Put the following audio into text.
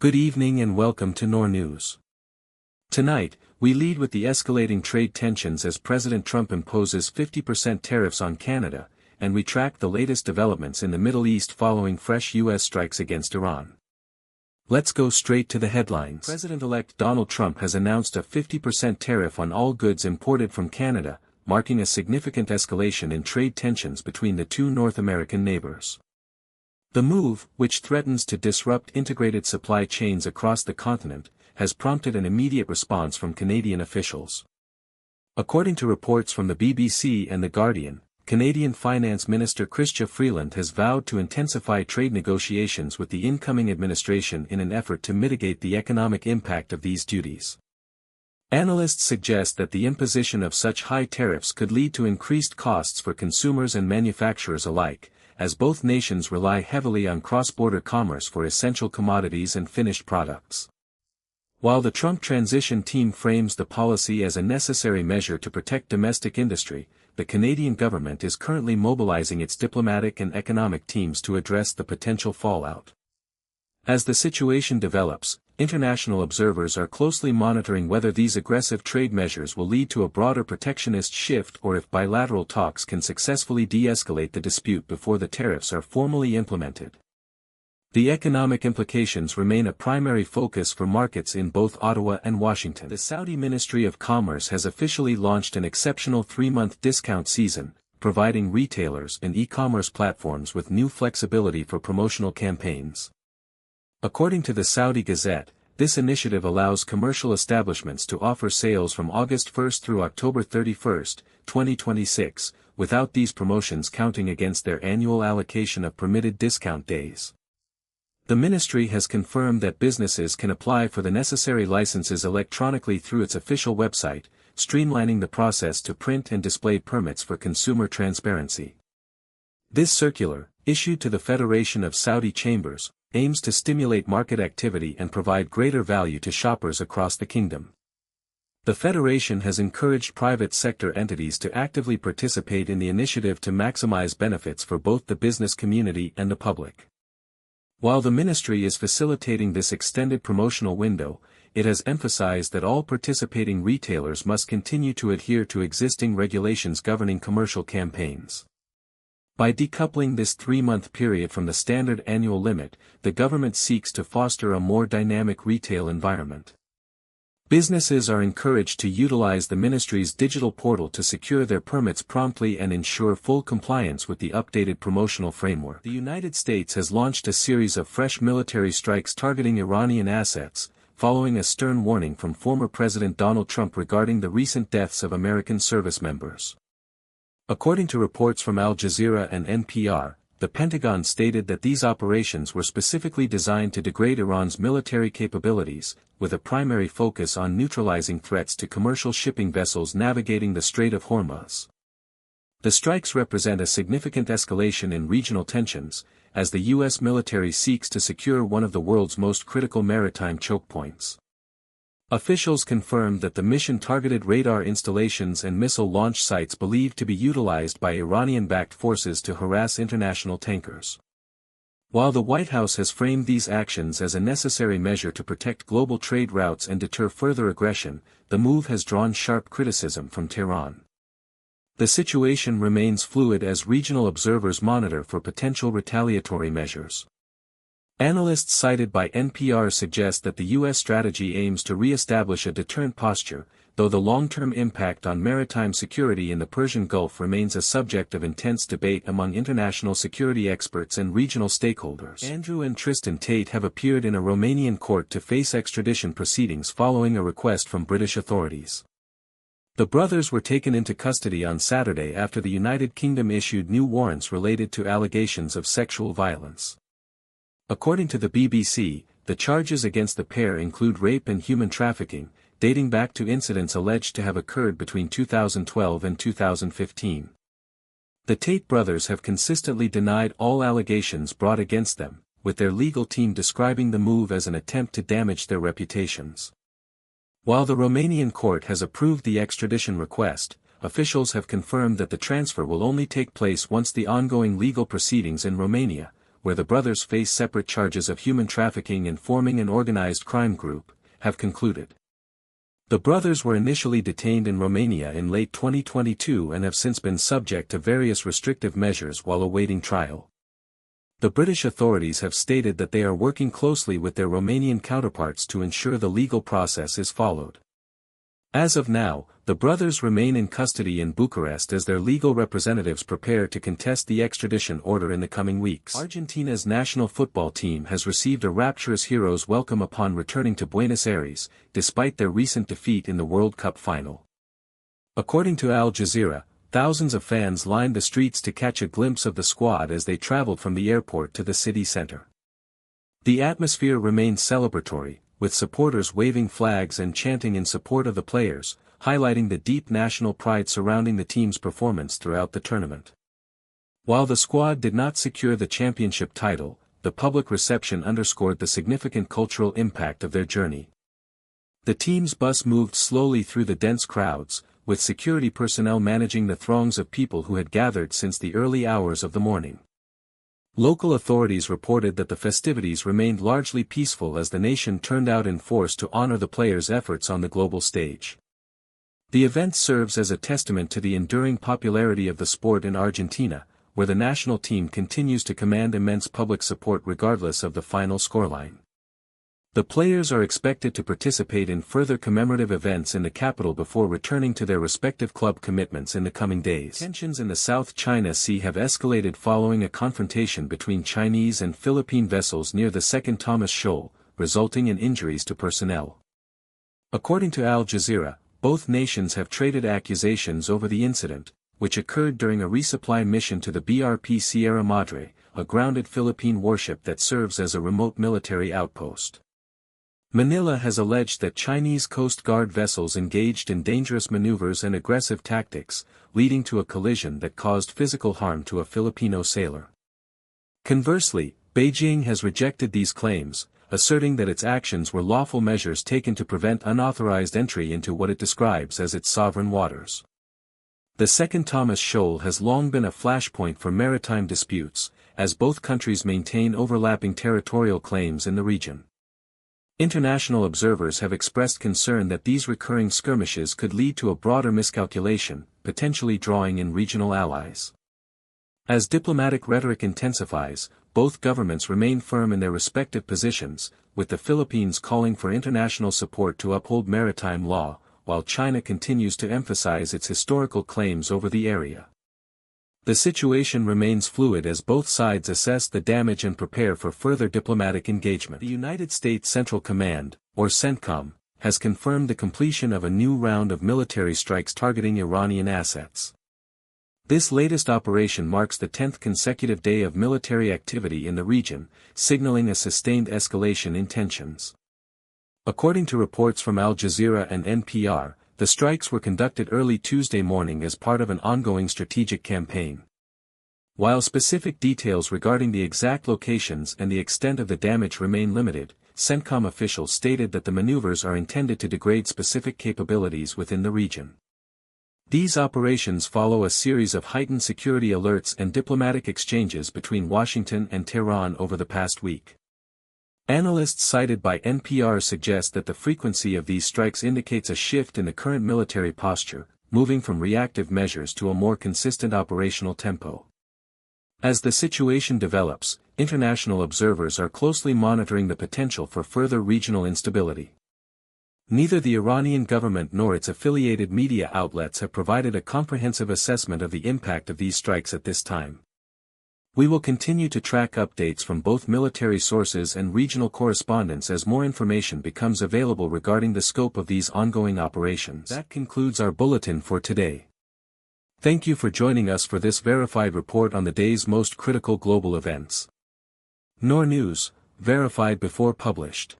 Good evening and welcome to NoorNews. Tonight, we lead with the escalating trade tensions as President Trump imposes 50% tariffs on Canada, and we track the latest developments in the Middle East following fresh U.S. strikes against Iran. Let's go straight to the headlines. President-elect Donald Trump has announced a 50% tariff on all goods imported from Canada, marking a significant escalation in trade tensions between the two North American neighbors. The move, which threatens to disrupt integrated supply chains across the continent, has prompted an immediate response from Canadian officials. According to reports from the BBC and The Guardian, Canadian Finance Minister Chrystia Freeland has vowed to intensify trade negotiations with the incoming administration in an effort to mitigate the economic impact of these duties. Analysts suggest that the imposition of such high tariffs could lead to increased costs for consumers and manufacturers alike, as both nations rely heavily on cross-border commerce for essential commodities and finished products. While the Trump transition team frames the policy as a necessary measure to protect domestic industry, the Canadian government is currently mobilizing its diplomatic and economic teams to address the potential fallout. As the situation develops, international observers are closely monitoring whether these aggressive trade measures will lead to a broader protectionist shift or if bilateral talks can successfully de-escalate the dispute before the tariffs are formally implemented. The economic implications remain a primary focus for markets in both Ottawa and Washington. The Saudi Ministry of Commerce has officially launched an exceptional 3-month discount season, providing retailers and e-commerce platforms with new flexibility for promotional campaigns. According to the Saudi Gazette, this initiative allows commercial establishments to offer sales from August 1 through October 31, 2026, without these promotions counting against their annual allocation of permitted discount days. The ministry has confirmed that businesses can apply for the necessary licenses electronically through its official website, streamlining the process to print and display permits for consumer transparency. This circular, issued to the Federation of Saudi Chambers, aims to stimulate market activity and provide greater value to shoppers across the kingdom. The Federation has encouraged private sector entities to actively participate in the initiative to maximize benefits for both the business community and the public. While the ministry is facilitating this extended promotional window, it has emphasized that all participating retailers must continue to adhere to existing regulations governing commercial campaigns. By decoupling this 3-month period from the standard annual limit, the government seeks to foster a more dynamic retail environment. Businesses are encouraged to utilize the ministry's digital portal to secure their permits promptly and ensure full compliance with the updated promotional framework. The United States has launched a series of fresh military strikes targeting Iranian assets, following a stern warning from former President Donald Trump regarding the recent deaths of American service members. According to reports from Al Jazeera and NPR, the Pentagon stated that these operations were specifically designed to degrade Iran's military capabilities, with a primary focus on neutralizing threats to commercial shipping vessels navigating the Strait of Hormuz. The strikes represent a significant escalation in regional tensions, as the U.S. military seeks to secure one of the world's most critical maritime choke points. Officials confirmed that the mission targeted radar installations and missile launch sites believed to be utilized by Iranian-backed forces to harass international tankers. While the White House has framed these actions as a necessary measure to protect global trade routes and deter further aggression, the move has drawn sharp criticism from Tehran. The situation remains fluid as regional observers monitor for potential retaliatory measures. Analysts cited by NPR suggest that the U.S. strategy aims to re-establish a deterrent posture, though the long-term impact on maritime security in the Persian Gulf remains a subject of intense debate among international security experts and regional stakeholders. Andrew and Tristan Tate have appeared in a Romanian court to face extradition proceedings following a request from British authorities. The brothers were taken into custody on Saturday after the United Kingdom issued new warrants related to allegations of sexual violence. According to the BBC, the charges against the pair include rape and human trafficking, dating back to incidents alleged to have occurred between 2012 and 2015. The Tate brothers have consistently denied all allegations brought against them, with their legal team describing the move as an attempt to damage their reputations. While the Romanian court has approved the extradition request, officials have confirmed that the transfer will only take place once the ongoing legal proceedings in Romania, where the brothers face separate charges of human trafficking and forming an organized crime group, have concluded. The brothers were initially detained in Romania in late 2022 and have since been subject to various restrictive measures while awaiting trial. The British authorities have stated that they are working closely with their Romanian counterparts to ensure the legal process is followed. As of now, the brothers remain in custody in Bucharest as their legal representatives prepare to contest the extradition order in the coming weeks. Argentina's national football team has received a rapturous hero's welcome upon returning to Buenos Aires, despite their recent defeat in the World Cup final. According to Al Jazeera, thousands of fans lined the streets to catch a glimpse of the squad as they traveled from the airport to the city center. The atmosphere remained celebratory, with supporters waving flags and chanting in support of the players, highlighting the deep national pride surrounding the team's performance throughout the tournament. While the squad did not secure the championship title, the public reception underscored the significant cultural impact of their journey. The team's bus moved slowly through the dense crowds, with security personnel managing the throngs of people who had gathered since the early hours of the morning. Local authorities reported that the festivities remained largely peaceful as the nation turned out in force to honor the players' efforts on the global stage. The event serves as a testament to the enduring popularity of the sport in Argentina, where the national team continues to command immense public support regardless of the final scoreline. The players are expected to participate in further commemorative events in the capital before returning to their respective club commitments in the coming days. Tensions in the South China Sea have escalated following a confrontation between Chinese and Philippine vessels near the Second Thomas Shoal, resulting in injuries to personnel. According to Al Jazeera, both nations have traded accusations over the incident, which occurred during a resupply mission to the BRP Sierra Madre, a grounded Philippine warship that serves as a remote military outpost. Manila has alleged that Chinese Coast Guard vessels engaged in dangerous maneuvers and aggressive tactics, leading to a collision that caused physical harm to a Filipino sailor. Conversely, Beijing has rejected these claims, asserting that its actions were lawful measures taken to prevent unauthorized entry into what it describes as its sovereign waters. The Second Thomas Shoal has long been a flashpoint for maritime disputes, as both countries maintain overlapping territorial claims in the region. International observers have expressed concern that these recurring skirmishes could lead to a broader miscalculation, potentially drawing in regional allies. As diplomatic rhetoric intensifies, both governments remain firm in their respective positions, with the Philippines calling for international support to uphold maritime law, while China continues to emphasize its historical claims over the area. The situation remains fluid as both sides assess the damage and prepare for further diplomatic engagement. The United States Central Command, or CENTCOM, has confirmed the completion of a new round of military strikes targeting Iranian assets. This latest operation marks the 10th consecutive day of military activity in the region, signaling a sustained escalation in tensions. According to reports from Al Jazeera and NPR, the strikes were conducted early Tuesday morning as part of an ongoing strategic campaign. While specific details regarding the exact locations and the extent of the damage remain limited, CENTCOM officials stated that the maneuvers are intended to degrade specific capabilities within the region. These operations follow a series of heightened security alerts and diplomatic exchanges between Washington and Tehran over the past week. Analysts cited by NPR suggest that the frequency of these strikes indicates a shift in the current military posture, moving from reactive measures to a more consistent operational tempo. As the situation develops, international observers are closely monitoring the potential for further regional instability. Neither the Iranian government nor its affiliated media outlets have provided a comprehensive assessment of the impact of these strikes at this time. We will continue to track updates from both military sources and regional correspondents as more information becomes available regarding the scope of these ongoing operations. That concludes our bulletin for today. Thank you for joining us for this verified report on the day's most critical global events. NoorNews, verified before published.